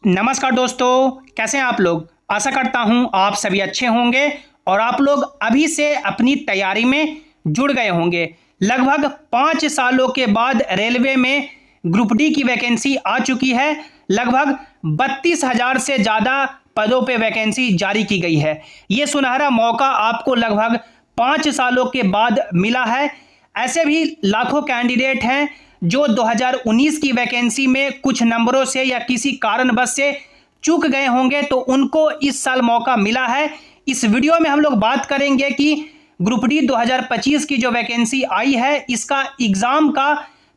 नमस्कार दोस्तों, कैसे हैं आप लोग। आशा करता हूं आप सभी अच्छे होंगे और आप लोग अभी से अपनी तैयारी में जुड़ गए होंगे। लगभग 5 सालों के बाद रेलवे में ग्रुप डी की वैकेंसी आ चुकी है। लगभग 32,000 से ज़्यादा पदों पे वैकेंसी जारी की गई है। ये सुनहरा मौका आपको लगभग 5 सालों के बाद मिला है। ऐसे भी लाखों कैंडिडेट हैं जो 2019 की वैकेंसी में कुछ नंबरों से या किसी कारणवश से चूक गए होंगे, तो उनको इस साल मौका मिला है। इस वीडियो में हम लोग बात करेंगे कि ग्रुप डी 2025 की जो वैकेंसी आई है, इसका एग्जाम का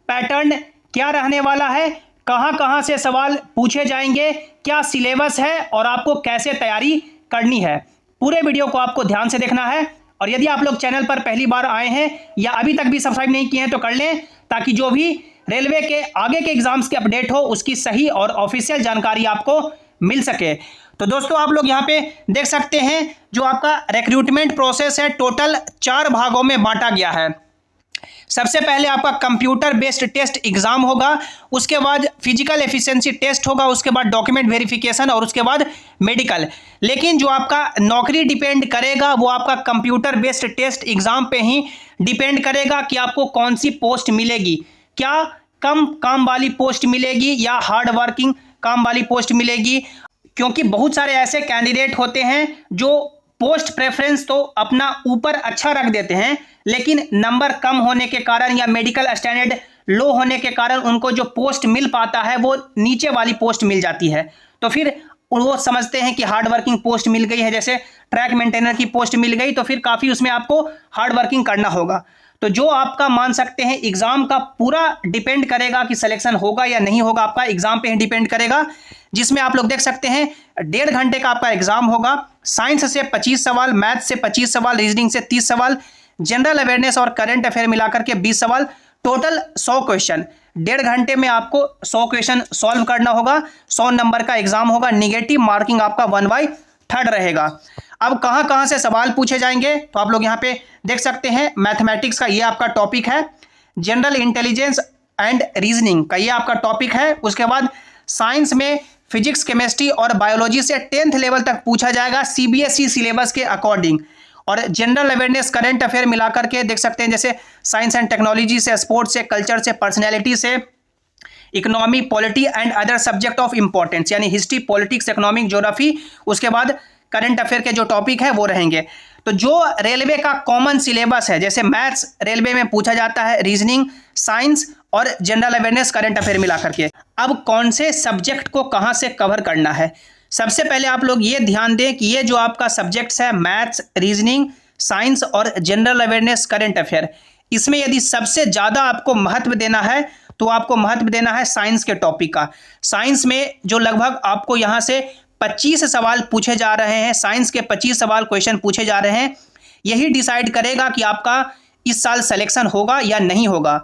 पैटर्न क्या रहने वाला है, कहां कहां से सवाल पूछे जाएंगे, क्या सिलेबस है और आपको कैसे तैयारी करनी है। पूरे वीडियो को आपको ध्यान से देखना है। और यदि आप लोग चैनल पर पहली बार आए हैं या अभी तक भी सब्सक्राइब नहीं किए हैं तो कर लें, ताकि जो भी रेलवे के आगे के एग्जाम्स की अपडेट हो उसकी सही और ऑफिशियल जानकारी आपको मिल सके। तो दोस्तों, आप लोग यहाँ पे देख सकते हैं जो आपका रिक्रूटमेंट प्रोसेस है, टोटल 4 भागों में बांटा गया है। सबसे पहले आपका कंप्यूटर बेस्ड टेस्ट एग्जाम होगा, उसके बाद फिजिकल एफिशिएंसी टेस्ट होगा, उसके बाद डॉक्यूमेंट वेरिफिकेशन और उसके बाद मेडिकल। लेकिन जो आपका नौकरी डिपेंड करेगा वो आपका कंप्यूटर बेस्ड टेस्ट एग्जाम पे ही डिपेंड करेगा कि आपको कौन सी पोस्ट मिलेगी। क्या कम काम वाली पोस्ट मिलेगी या हार्ड वर्किंग काम वाली पोस्ट मिलेगी, क्योंकि बहुत सारे ऐसे कैंडिडेट होते हैं जो पोस्ट प्रेफरेंस तो अपना ऊपर अच्छा रख देते हैं, लेकिन नंबर कम होने के कारण या मेडिकल स्टैंडर्ड लो होने के कारण उनको जो पोस्ट मिल पाता है वो नीचे वाली पोस्ट मिल जाती है। तो फिर वो समझते हैं कि हार्ड वर्किंग पोस्ट मिल गई है, जैसे ट्रैक मेंटेनर की पोस्ट मिल गई, तो फिर काफ़ी उसमें आपको हार्ड वर्किंग करना होगा। तो जो आपका मान सकते हैं एग्जाम का पूरा डिपेंड करेगा कि सिलेक्शन होगा या नहीं होगा, आपका एग्जाम पे ही डिपेंड करेगा। जिसमें आप लोग देख सकते हैं 1.5 घंटे का आपका एग्जाम होगा। साइंस से 25 सवाल, मैथ से 25 सवाल, रीजनिंग से 30 सवाल, जनरल अवेयरनेस और करंट अफेयर मिलाकर के 20 सवाल, टोटल 100 क्वेश्चन। 1.5 घंटे में आपको 100 क्वेश्चन सॉल्व करना होगा। 100 नंबर का एग्जाम होगा। निगेटिव मार्किंग आपका 1/3 रहेगा। अब कहां कहां से सवाल पूछे जाएंगे तो आप लोग यहां पे देख सकते हैं। मैथमेटिक्स का ये आपका टॉपिक है, जनरल इंटेलिजेंस एंड रीजनिंग का ये आपका टॉपिक है। उसके बाद साइंस में फिजिक्स, केमिस्ट्री और बायोलॉजी से 10th लेवल तक पूछा जाएगा सीबीएसई सिलेबस के अकॉर्डिंग। और जनरल अवेयरनेस, करंट अफेयर मिलाकर के देख सकते हैं, जैसे साइंस एंड टेक्नोलॉजी से, स्पोर्ट्स से, कल्चर से, पर्सनैलिटी से, economy, polity and other subject of importance, यानी हिस्ट्री, पॉलिटिक्स, इकोनॉमिक, ज्योग्राफी, उसके बाद करंट अफेयर के जो टॉपिक है वो रहेंगे। तो जो रेलवे का कॉमन सिलेबस है, जैसे मैथ्स रेलवे में पूछा जाता है, रीजनिंग, साइंस और जनरल अवेयरनेस, करंट अफेयर मिलाकर के। अब कौन से सब्जेक्ट को कहां से कवर करना है, सबसे पहले आप लोग ये ध्यान दें कि ये जो आपका सब्जेक्ट्स है मैथ्स, रीजनिंग, साइंस और जनरल अवेयरनेस, करंट अफेयर, इसमें यदि सबसे ज़्यादा आपको महत्व देना है तो आपको महत्व देना है साइंस के टॉपिक का। साइंस में जो लगभग आपको यहाँ से 25 सवाल पूछे जा रहे हैं, साइंस के 25 सवाल क्वेश्चन पूछे जा रहे हैं, यही डिसाइड करेगा कि आपका इस साल सिलेक्शन होगा या नहीं होगा।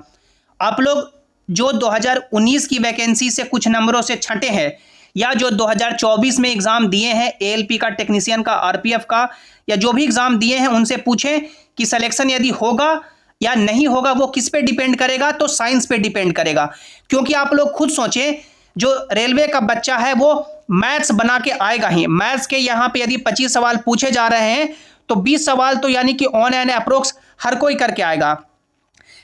आप लोग जो 2019 की वैकेंसी से कुछ नंबरों से छंटे हैं या जो 2024 में एग्ज़ाम दिए हैं, एएलपी का, टेक्नीशियन का, आरपीएफ का, या जो भी एग्ज़ाम दिए हैं, उनसे पूछें कि सिलेक्शन यदि होगा या नहीं होगा वो किस पे डिपेंड करेगा, तो साइंस पे डिपेंड करेगा। क्योंकि आप लोग खुद सोचें, जो रेलवे का बच्चा है वो मैथ्स बना के आएगा ही। मैथ्स के यहाँ पे यदि 25 सवाल पूछे जा रहे हैं तो 20 सवाल तो यानी कि ऑन एंड अप्रोक्स हर कोई करके आएगा।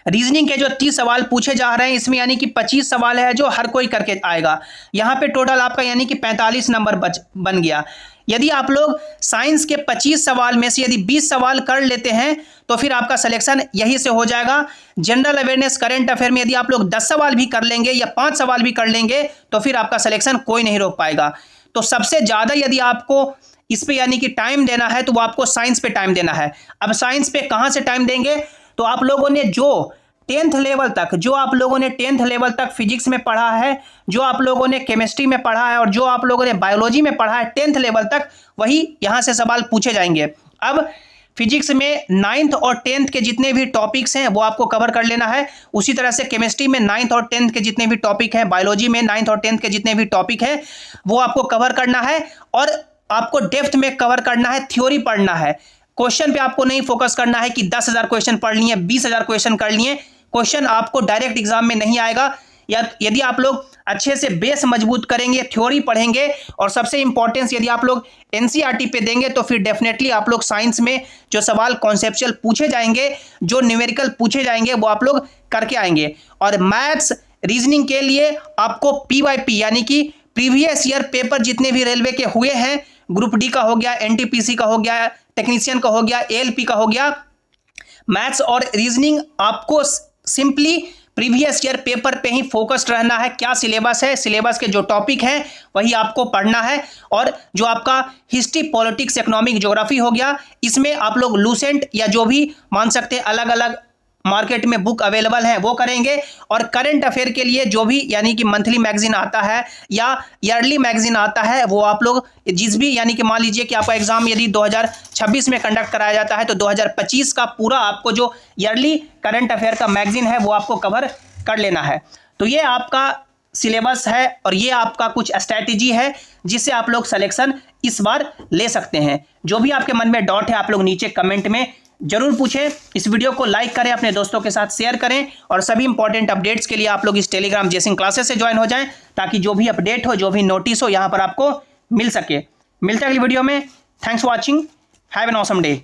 रीजनिंग के जो 30 सवाल पूछे जा रहे हैं, इसमें यानी कि 25 सवाल है जो हर कोई करके आएगा। यहाँ पे टोटल आपका यानी कि 45 नंबर बन गया। यदि आप लोग साइंस के 25 सवाल में से यदि 20 सवाल कर लेते हैं तो फिर आपका सिलेक्शन यही से हो जाएगा। जनरल अवेयरनेस, करंट अफेयर में यदि आप लोग 10 सवाल भी कर लेंगे या 5 सवाल भी कर लेंगे तो फिर आपका सिलेक्शन कोई नहीं रोक पाएगा। तो सबसे ज़्यादा यदि आपको इस पे यानी कि टाइम देना है तो वो आपको साइंस पे टाइम देना है। अब साइंस पे कहाँ से टाइम देंगे, तो आप लोगों ने जो 10th लेवल तक फिजिक्स में पढ़ा है, जो आप लोगों ने केमिस्ट्री में पढ़ा है और जो आप लोगों ने बायोलॉजी में पढ़ा है 10th लेवल तक, वही यहाँ से सवाल पूछे जाएंगे। अब फिजिक्स में 9th और 10th के जितने भी टॉपिक्स हैं वो आपको कवर कर लेना है। उसी तरह से केमिस्ट्री में 9th और 10th के जितने भी टॉपिक हैं, बायोलॉजी में 9th और 10th के जितने भी टॉपिक हैं वो आपको कवर करना है। और आपको डेप्थ में कवर करना है, थ्योरी पढ़ना है। क्वेश्चन पे आपको नहीं फोकस करना है कि 10,000 क्वेश्चन पढ़ लिए, 20,000 क्वेश्चन कर लिए। क्वेश्चन आपको डायरेक्ट एग्जाम में नहीं आएगा। या यदि आप लोग अच्छे से बेस मजबूत करेंगे, थ्योरी पढ़ेंगे और सबसे इंपॉर्टेंस यदि आप लोग एनसीईआरटी पे देंगे तो फिर डेफिनेटली आप लोग साइंस में जो सवाल कॉन्सेप्चुअल पूछे जाएंगे, जो न्यूमेरिकल पूछे जाएंगे वो आप लोग करके आएंगे। और मैथ्स रीजनिंग के लिए आपको पीवाईपी यानी कि प्रीवियस ईयर पेपर जितने भी रेलवे के हुए हैं, ग्रुप डी का हो गया, एनटीपीसी का हो गया, टेक्नीशियन का हो गया, एएलपी का हो गया, मैथ्स और रीजनिंग आपको सिंपली प्रीवियस ईयर पेपर पे ही फोकस्ड रहना है। क्या सिलेबस है, सिलेबस के जो टॉपिक हैं वही आपको पढ़ना है। और जो आपका हिस्ट्री, पॉलिटिक्स, इकोनॉमिक, ज्योग्राफी हो गया, इसमें आप लोग लूसेंट या जो भी मान सकते हैं अलग अलग मार्केट में बुक अवेलेबल है वो करेंगे। और करंट अफेयर के लिए जो भी यानी कि मंथली मैगजीन आता है या ईयरली मैगजीन आता है वो आप लोग जिस भी यानी कि मान लीजिए कि आपका एग्जाम यदि 2026 में कंडक्ट कराया जाता है तो 2025 का पूरा आपको जो ईयरली करंट अफेयर का मैगजीन है वो आपको कवर कर लेना है। तो ये आपका सिलेबस है और ये आपका कुछ स्ट्रैटेजी है जिससे आप लोग सिलेक्शन इस बार ले सकते हैं। जो भी आपके मन में डाउट है आप लोग नीचे कमेंट में जरूर पूछें। इस वीडियो को लाइक करें, अपने दोस्तों के साथ शेयर करें और सभी इंपॉर्टेंट अपडेट्स के लिए आप लोग इस टेलीग्राम जेसिंग क्लासेस से ज्वाइन हो जाएं ताकि जो भी अपडेट हो, जो भी नोटिस हो, यहां पर आपको मिल सके। मिलते हैं अगली वीडियो में। Thanks for watching, have an awesome day.